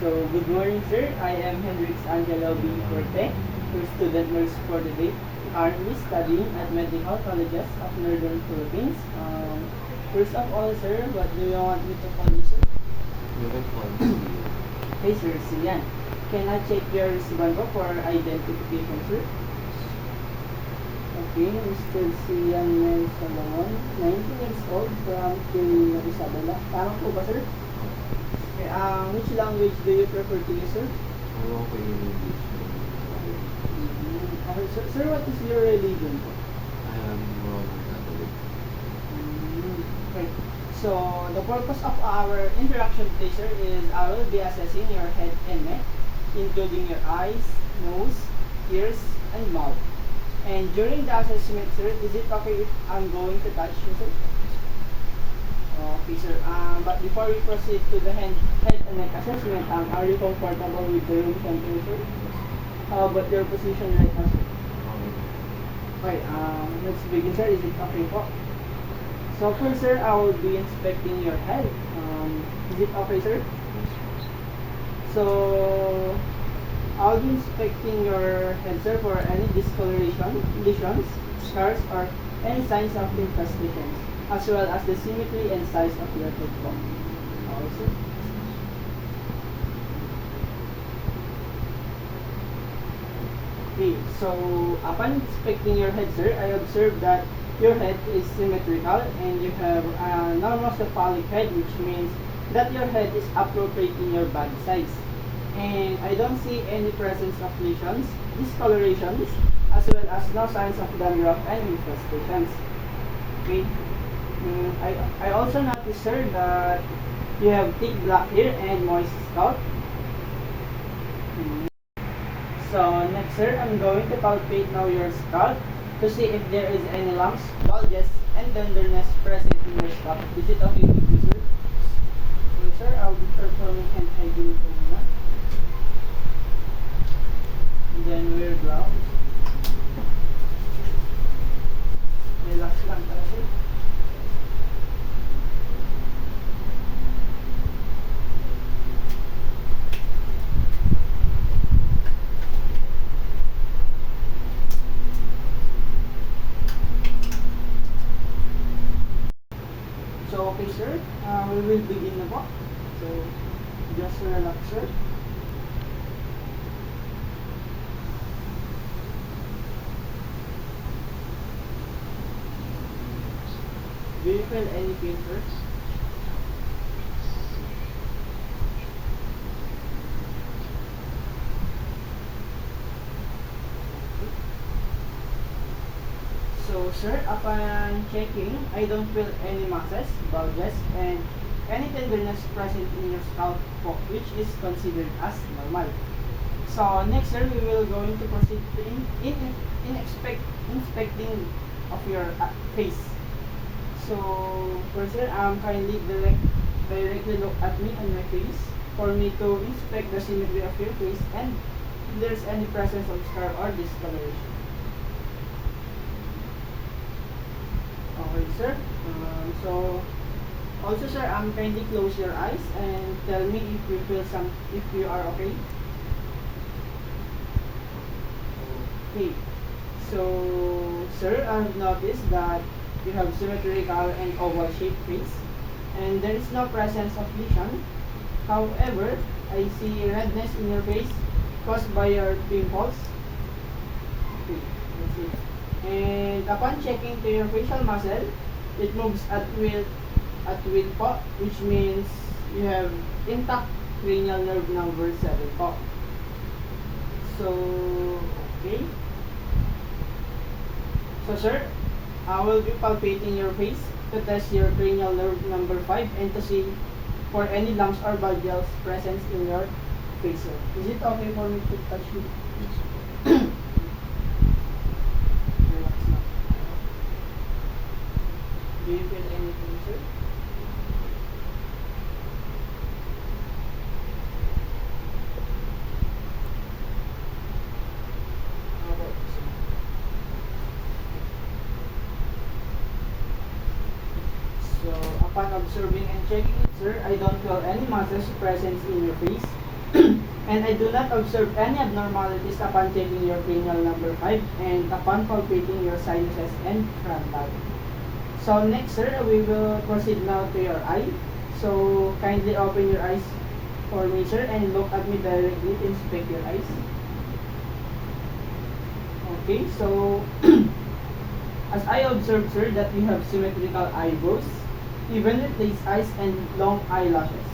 So, good morning, sir. I am Hendrix Angelo B. Forte, your student nurse for the day. Currently studying at Medical Colleges of Northern Philippines. First of all, sir, what do you want me to call you, sir? You can call me. Hey, sir, Sian. Can I check your wristband po for identification, sir? Okay, Mr. Sian Salomon, 19 years old from Quirino, Isabela. Tama po ba, sir? Okay, which language do you prefer to use, sir? Ano ko yung English? Okay, sir, what is your religion po? I am Roman Catholic. Okay. So, the purpose of our interaction today, sir, is I will be assessing your head and neck, including your eyes, nose, ears, and mouth. And during the assessment, sir, is it okay if I'm going to touch you, sir? Okay, sir. But before we proceed to the head and neck assessment, are you comfortable with the room temperature? How about your position right now, sir? Okay, let's begin, sir. Is it okay po? So first, sir, I will be inspecting your head. Is it okay, sir? So, I'll be inspecting your head, sir, for any discoloration, lesions, scars, or any signs of infestations, as well as the symmetry and size of your head po. Okay, sir. Okay, so upon inspecting your head, sir, I observed that your head is symmetrical and you have a normocephalic head, which means that your head is appropriate in your body size. And I don't see any presence of lesions, discolorations, as well as no signs of dandruff and infestations. Okay. I also noticed, sir, that you have thick black hair and moist scalp. So next, sir, I'm going to palpate now your scalp to see if there is any lumps, bulges, and tenderness present in your scalp. Is it okay with you, sir? Okay, sir, I'll be performing hand hygiene po muna. And then wear gloves. Relax lang tayo, sir. So, okay, sir. We will begin na po. So, just relax, sir. Do you feel any pain, sir? So, sir, upon checking, I don't feel any masses, bulges, and any tenderness present in your scalp, which is considered as normal. So, next, sir, we will going to proceed to inspecting of your face. So, first, sir, kindly directly look at me and my face for me to inspect the symmetry of your face and if there's any presence of scar or discoloration. Okay, sir. So, also, sir, kindly close your eyes and tell me if you feel if you are okay. Okay. So, sir, I've noticed that you have symmetrical and oval-shaped face, and there is no presence of lesion. However, I see redness in your face caused by your pimples. Okay, that's it. And upon checking to your facial muscle, it moves at will po, which means you have intact cranial nerve number 7 po. So, okay. So, sir, I will be palpating your face to test your cranial nerve number 5 and to see for any lumps or bulges present in your face, sir. Is it okay for me to touch you? Yes. Relax na. Do you feel anything, sir? How about you, sir? So, upon observing and checking it, sir, I don't feel any masses present in your face. And I do not observe any abnormalities upon checking your cranial number 5 and upon palpating your sinuses and frontal. So next, sir, we will proceed now to your eye. So kindly open your eyes for me, sir, and look at me directly to inspect your eyes. Okay, so as I observe, sir, that you have symmetrical eyebrows, even with these eyes and long eyelashes.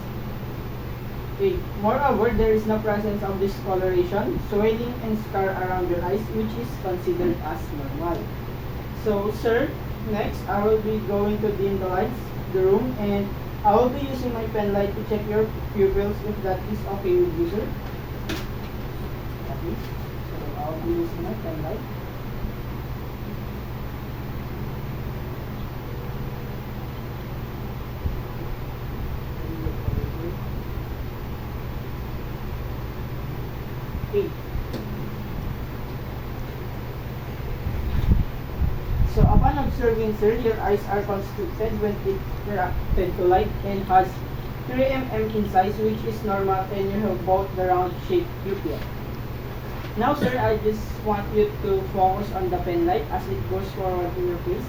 Okay. Moreover, there is no presence of discoloration, swelling, and scar around your eyes, which is considered as normal. So, sir, next I will be going to dim the lights, the room, and I will be using my pen light to check your pupils if that is okay with you, sir. Okay. So, I will be using my pen light. Okay. So upon observing, sir, your eyes are constricted when interacted to light and has 3 mm in size, which is normal, and you have both the round shaped pupil. Now, sir, I just want you to focus on the pen light as it goes forward to your face.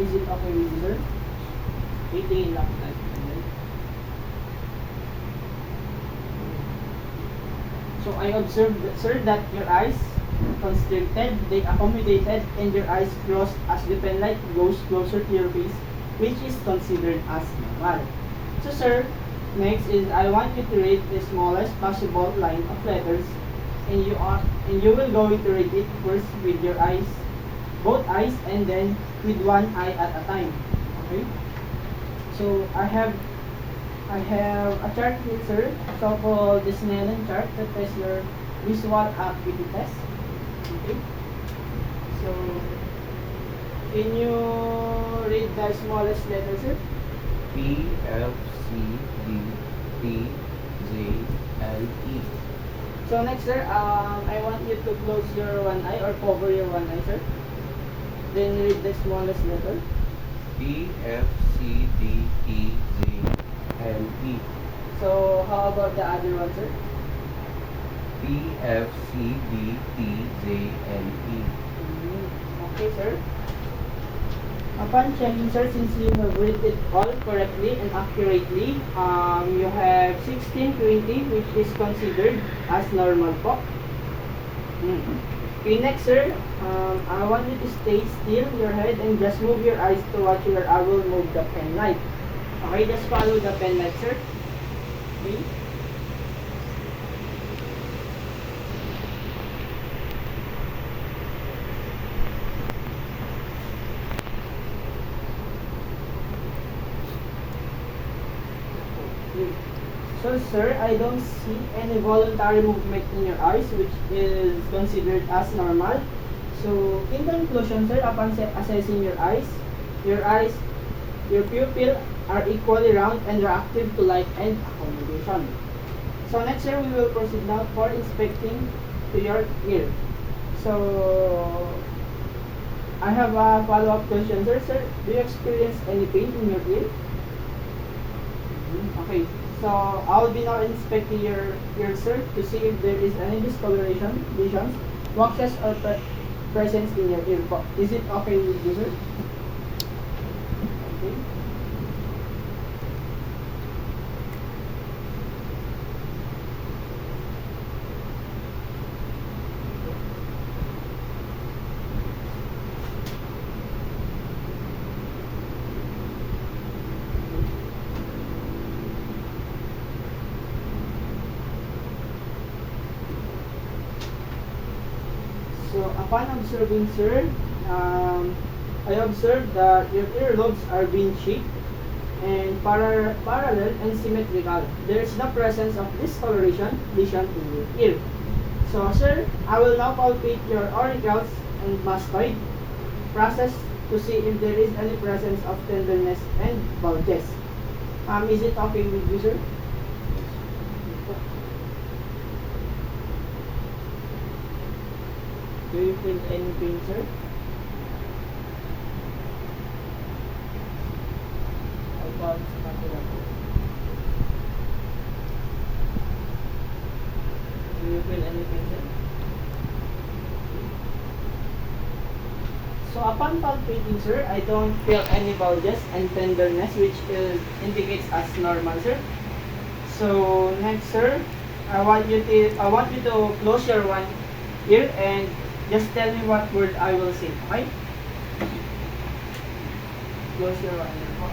Is it okay with you, sir? Okay, tingin lang tayo sa pen light. So I observed, sir, that your eyes constricted, they accommodated, and your eyes closed as the pen light goes closer to your face, which is considered as normal. So, sir, next is I want you to read the smallest possible line of letters, and you will going to read it first with your eyes, both eyes, and then with one eye at a time. Okay. So I have a chart here, sir, so-called the Snellen chart that is your visual acuity test. Okay. So, can you read the smallest letter, sir? P, F, C, D, T, J, L, E. So next, sir, I want you to close your one eye or cover your one eye, sir. Then read the smallest letter. P, F, C, D, E, J, L, E. So how about the other one, sir? P, F, C, D, T, J, L, E. Okay, sir. Upon checking, sir, since you have read it all correctly and accurately, you have 1620, which is considered as normal po. Okay, next, sir, I want you to stay still your head and just move your eyes towards where I will move the pen light. Okay, just follow the pen light, sir. Okay. So, sir, I don't see any voluntary movement in your eyes, which is considered as normal. So, in conclusion, sir, upon assessing your eyes, your pupil are equally round and reactive to light and accommodation. So, next, sir, we will proceed now for inspecting to your ear. So, I have a follow-up question, sir. Sir, do you experience any pain in your ear? Okay. So I'll be now inspecting your ear, sir, to see if there is any discoloration, lesions, waxes, or presence in your ear. Is it okay with you, sir? Okay. So upon observing, sir, I observed that your earlobes are being shaped and parallel and symmetrical. There is no presence of discoloration, lesion in your ear. So, sir, I will now palpate your auricles and mastoid process to see if there is any presence of tenderness and bulges. Is it okay with you, sir? Do you feel any pain, sir? About sa kapila po. Do you feel anything, sir? So upon palpating, sir, I don't feel any bulges and tenderness, which indicates as normal, sir. So next, sir, I want you to close your one ear and just tell me what word I will say. Okay? Close your one ear. Po.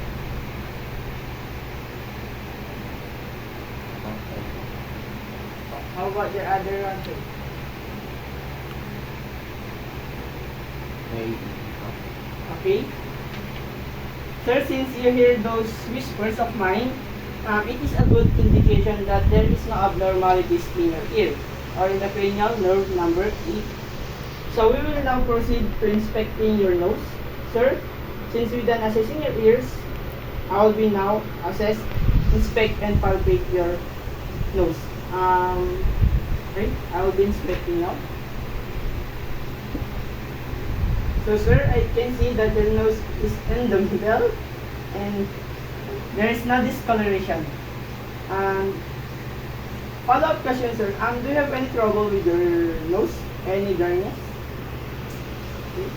How about your other one, sir? Maybe. Okay. Sir, since you hear those whispers of mine, it is a good indication that there is no abnormalities in your ear or in the cranial nerve number 8. So we will now proceed to inspecting your nose. Sir, since we done assessing your ears, I will be now inspect and palpate your nose. Okay, I will be inspecting now. So sir, I can see that your nose is in the middle and there is no discoloration. Follow-up question, sir. Do you have any trouble with your nose? Any dryness? Okay.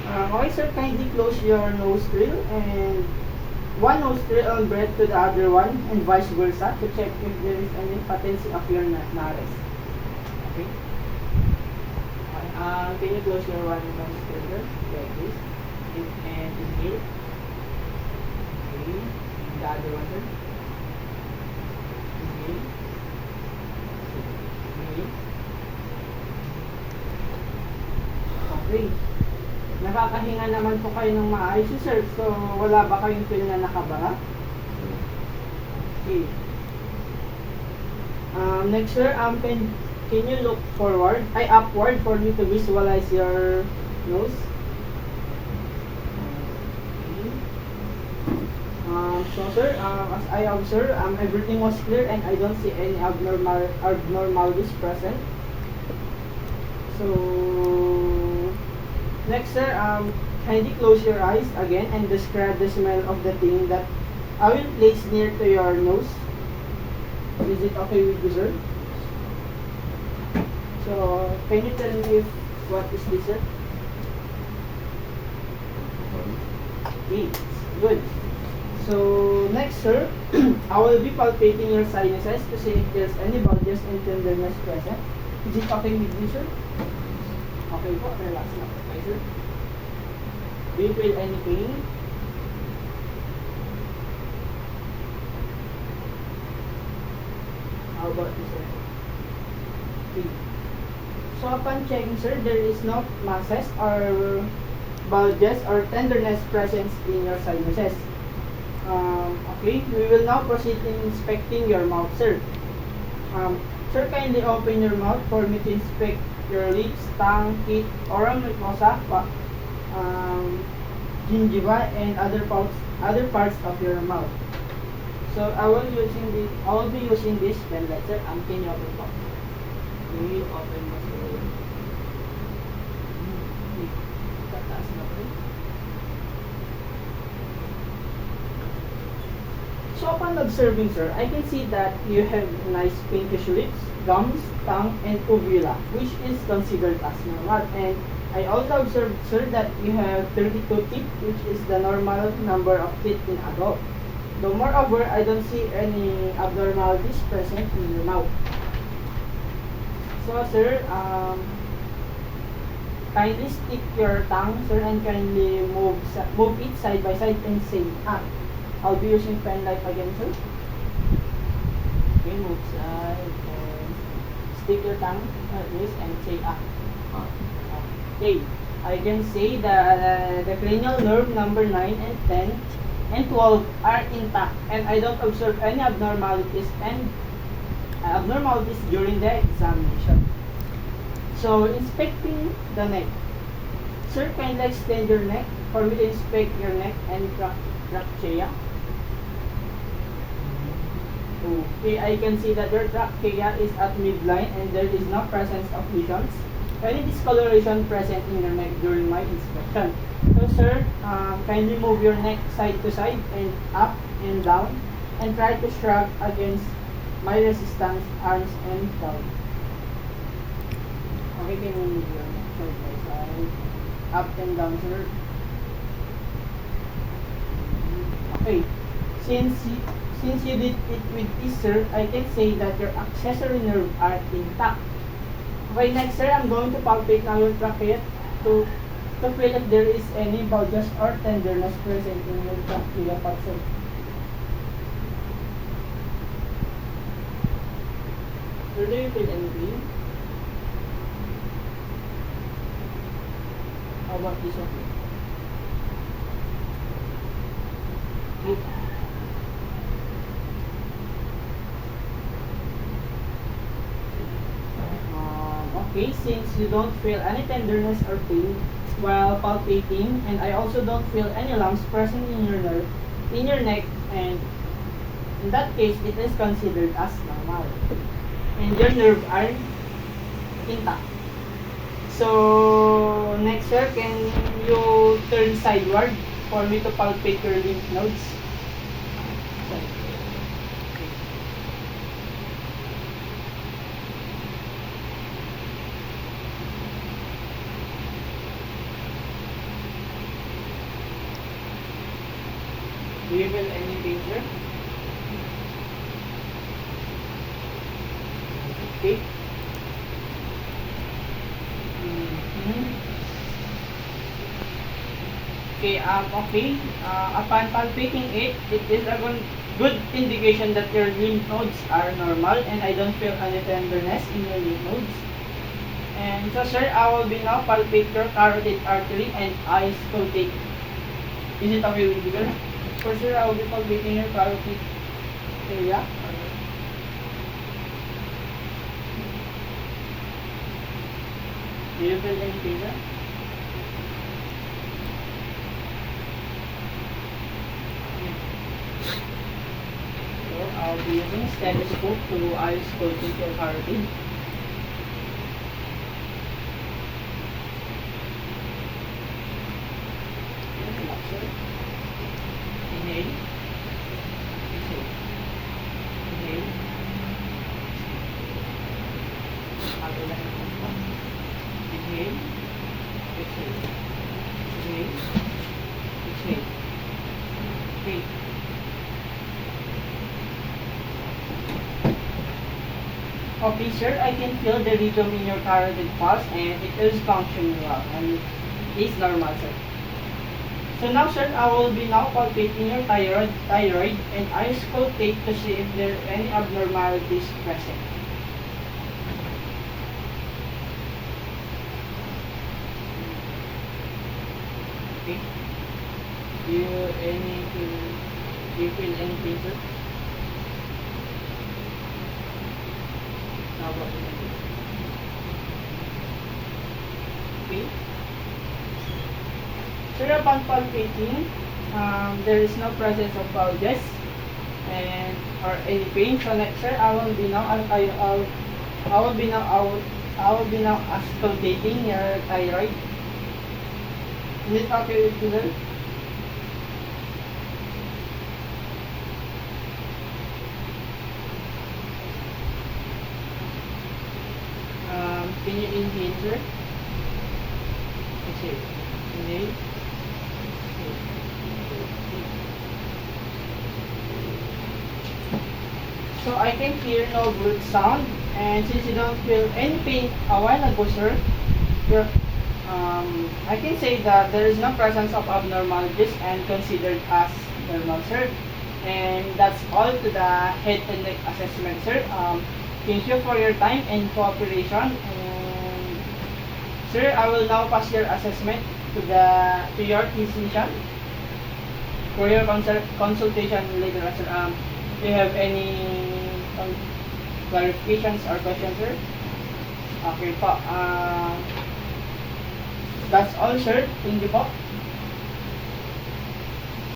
Okay, sir. Kindly close your nostril and one nostril and breath to the other one, and vice versa, to check if there is any patency of your nares. Okay. Can you close your one nostril, sir? Like this, and inhale. Okay. The other one, sir. Inhale. Inhale. Okay. Nakakahinga naman po kayo ng maayos, sir. So, wala ba kayong feel na nakabara? Okay. Next, sir, can you look upward for me to visualize your nose? So sir, as I observe, everything was clear and I don't see any abnormalities present. So next, sir, kindly close your eyes again and describe the smell of the thing that I will place near to your nose. Is it okay with you, sir? So can you tell me what is this, sir? Okay, good. So next, sir, I will be palpating your sinuses to see if there's any bulges and tenderness present. Is it okay with you, sir? Okay po, relax na po kayo, sir. Do you feel any pain? How about you, sir? Okay. So upon checking, sir, there is no masses or bulges or tenderness present in your sinuses. Okay, we will now proceed in inspecting your mouth, sir. Sir, kindly open your mouth for me to inspect your lips, tongue, teeth, oral mucosa, gingiva, and other parts of your mouth. So I will be using this pen, sir. Can you open po? Can you open mo, sir? Tataas na po. So upon observing, sir, I can see that you have nice pinkish lips, gums, tongue, and uvula, which is considered as normal. And I also observed, sir, that you have 32 teeth, which is the normal number of teeth in adult. Though moreover, I don't see any abnormalities present in your mouth. So, sir, kindly stick your tongue, sir, and kindly move it side by side and say ah. I'll be using pen light again, sir. Okay, move side and stick your tongue like this and say ah. Okay, I can say that the cranial nerve number 9 and 10 and 12 are intact, and I don't observe any abnormalities during the examination. So, inspecting the neck. Sir, kindly extend your neck for me to inspect your neck and trachea. Okay, I can see that your trachea is at midline and there is no presence of lesions. Any discoloration present in your neck during my inspection. So sir, kindly move your neck side to side and up and down and try to shrug against my resistance arms and down. Okay, can you move your neck side by side? Up and down, sir. Okay. Since you did it with ease, sir, I can say that your accessory nerve are intact. Okay, next, sir, I'm going to palpate now your trachea to feel if there is any bulges or tenderness present in your trachea part, sir. Sir, do you feel any pain? How about this one? Good. Okay, since you don't feel any tenderness or pain while palpating, and I also don't feel any lumps present in your nerve, in your neck, and in that case, it is considered as normal. And your nerve are intact. So, next, sir, can you turn sideward for me to palpate your lymph nodes? Do you feel any danger? Okay. Okay, okay. Upon palpating it, it is a good indication that your lymph nodes are normal and I don't feel any tenderness in your lymph nodes. And so, sir, I will be now palpate your carotid artery and auscultate. Is it okay with you, sir? For sure, I will be palpating your carotid area. Do you feel any pain, sir? So, I'll be using stethoscope to auscultate your carotid. Relax, sir. Inhale. Exhale. Inhale. Ato lang yung pumpa. Inhale. Exhale. Inhale. Exhale. Okay. Okay, sir, I can feel the rhythm in your carotid pulse and it is functioning well and is normal, sir. So now, sir, I will be now palpating your thyroid and I auscultate to see if there are any abnormalities present. Okay. Do you feel anything, sir? How about you? Okay. Sir, upon palpating, there is no presence of bulges and or any pain. So next, sir, I will be now auscultating your thyroid. Is it okay with you, sir? Can you inhale, sir? Exhale. Inhale. So I can hear no good sound, and since you don't feel any pain a while ago, sir, I can say that there is no presence of abnormalities and considered as normal, sir. And that's all to the head and neck assessment, sir. Thank you for your time and cooperation. And sir, I will now pass your assessment to your physician for your consultation later on, sir. Do you have any clarifications or questions, sir? Okay po. That's all, sir. Thank you po.